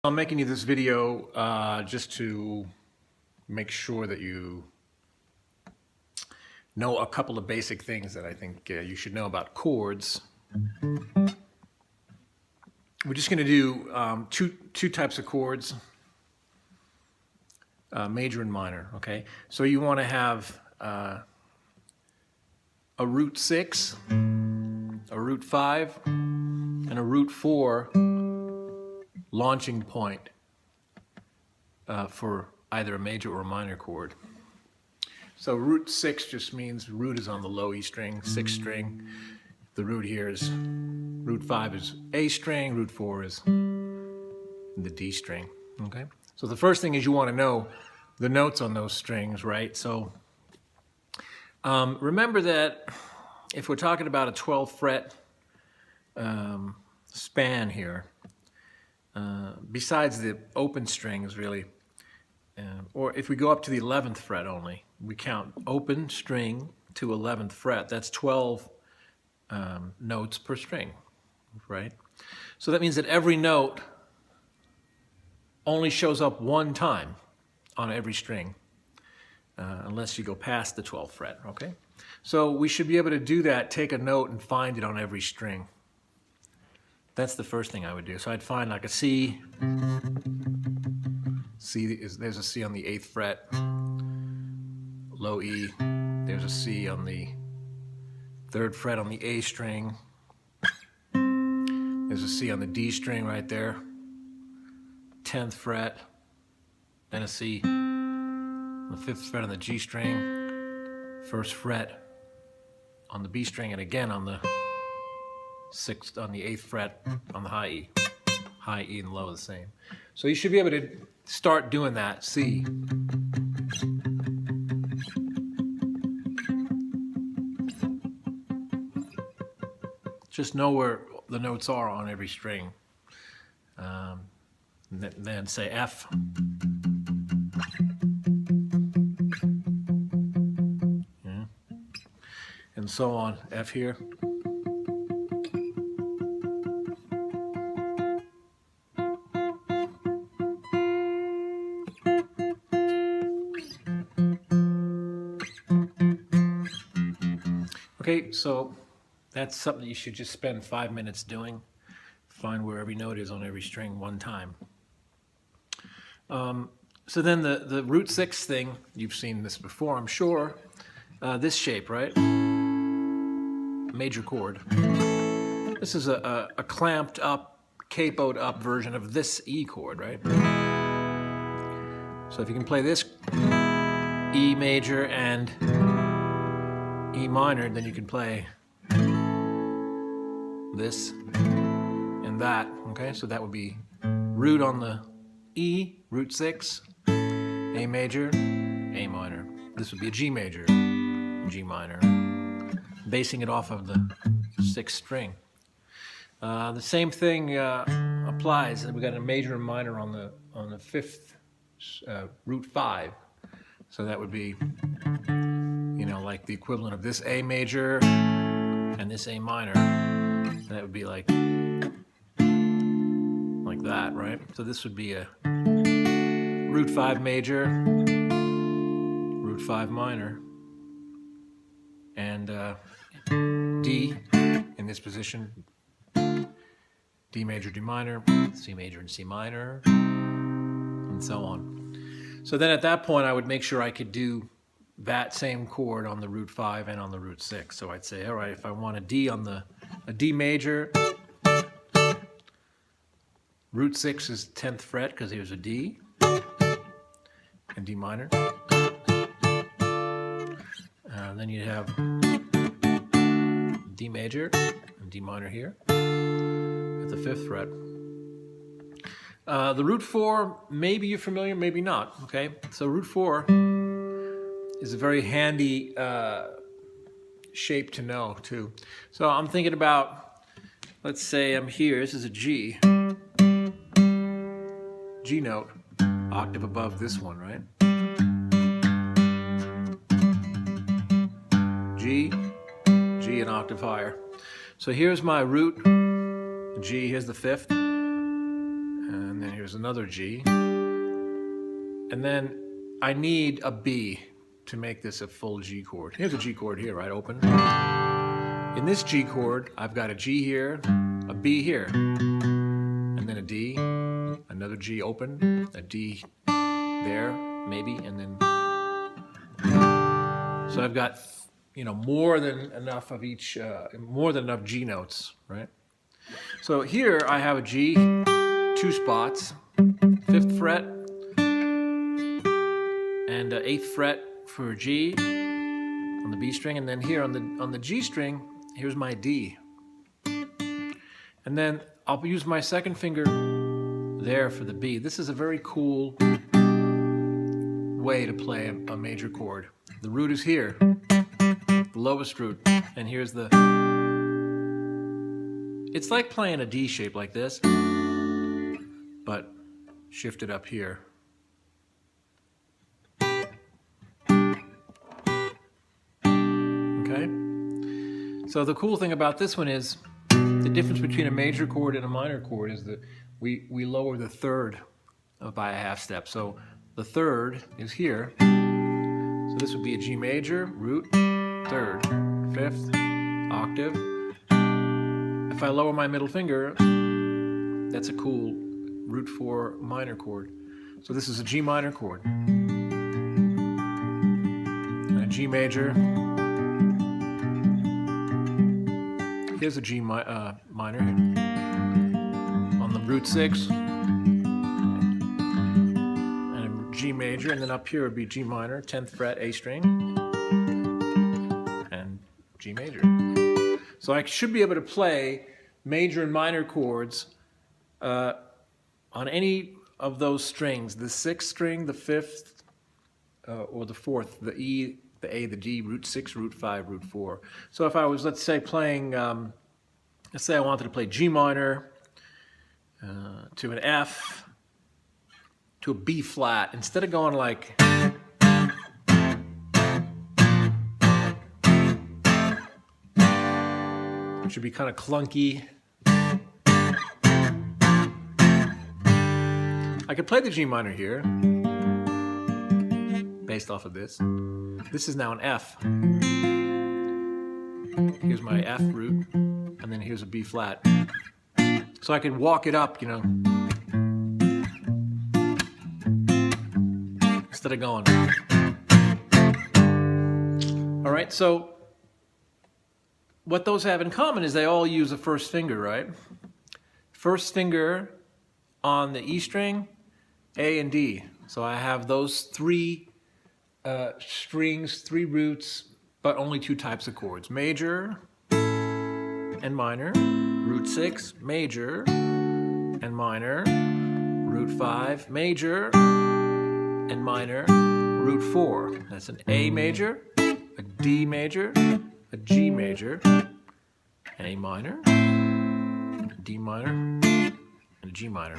I'm making you this video just to make sure that you know a couple of basic things that I think you should know about chords. We're just going to do two types of chords, major and minor, okay? So you want to have a root 6, a root 5, and a root 4 launching point for either a major or a minor chord. So root 6 just means root is on the low E string, 6th string. The root here is, root 5 is A string, root 4 is the D string, okay? So the first thing is you want to know the notes on those strings, right? So remember that if we're talking about a 12 fret span here, besides the open strings really, or if we go up to the 11th fret only, we count open string to 11th fret, that's 12 notes per string, right? So that means that every note only shows up one time on every string, unless you go past the 12th fret, okay? So we should be able to do that, take a note and find it on every string. That's the first thing I would do. So I'd find like a C. There's a C on the 8th fret, low E. There's a C on the 3rd fret on the A string. There's a C on the D string right there, 10th fret. Then a C on the 5th fret on the G string, 1st fret on the B string, and again on the 6th on the 8th fret on the high E. High E and low are the same. So you should be able to start doing that. C. Just know where the notes are on every string. Then say F. Yeah. And so on. F here. Okay, so that's something you should just spend 5 minutes doing. Find where every note is on every string one time. So then the root 6 thing, you've seen this before, I'm sure. This shape, right? Major chord. This is a clamped up, capoed up version of this E chord, right? So if you can play this E major and E minor, then you can play this and that, okay? So that would be root on the E, root 6, A major, A minor. This would be a G major, G minor, basing it off of the 6th string. The same thing applies. We got a major and minor on the 5th, root 5. So that would be, you know, like the equivalent of this A major and this A minor. That would be like that, right? So this would be a root 5 major, root 5 minor, and D in this position, D major, D minor, C major and C minor, and so on. So then at that point I would make sure I could do that same chord on the root 5 and on the root 6. So I'd say, all right, if I want a D on a D major, root 6 is 10th fret because here's a D, and D minor. Then you'd have D major and D minor here at the 5th fret. The root 4, maybe you're familiar, maybe not, okay? So root 4 is a very handy shape to know too. So I'm thinking about, let's say I'm here, this is a G. G note, octave above this one, right? G, G an octave higher. So here's my root G, here's the 5th, and then here's there's another G. And then I need a B to make this a full G chord. Here's a G chord here, right? Open. In this G chord, I've got a G here, a B here, and then a D, another G open, a D there, maybe, and then. So I've got, you know, more than enough of each, more than enough G notes, right? So here I have a G, 2 spots, 5th fret, and 8th fret for G on the B string, and then here on the G string, here's my D. And then I'll use my 2nd finger there for the B. This is a very cool way to play a major chord. The root is here, the lowest root, and here's the... It's like playing a D shape like this, but shifted up here. Okay? So the cool thing about this one is the difference between a major chord and a minor chord is that we lower the 3rd by a half step. So the 3rd is here. So this would be a G major, root, 3rd, 5th, octave. If I lower my middle finger, that's a cool root 4 minor chord. So this is a G minor chord. And a G major. Here's a G minor on the root 6. G major, and then up here would be G minor, 10th fret, A string, and G major. So I should be able to play major and minor chords on any of those strings, the 6th string, the 5th, or the 4th, the E, the A, the D, root 6, root 5, root 4. So if I was, let's say, playing, let's say I wanted to play G minor to an F, to a B flat, instead of going like it should be kind of clunky. I could play the G minor here based off of this. This is now an F. Here's my F root, and then here's a B flat. So I could walk it up, you know, instead of going. All right, so what those have in common is they all use a 1st finger, right? 1st finger on the E string, A and D. So I have those 3 strings, 3 roots, but only 2 types of chords. Major and minor, root 6, major and minor, root 5, major and minor, root 4. That's an A major, a D major, a G major, A minor, a D minor, and a G minor.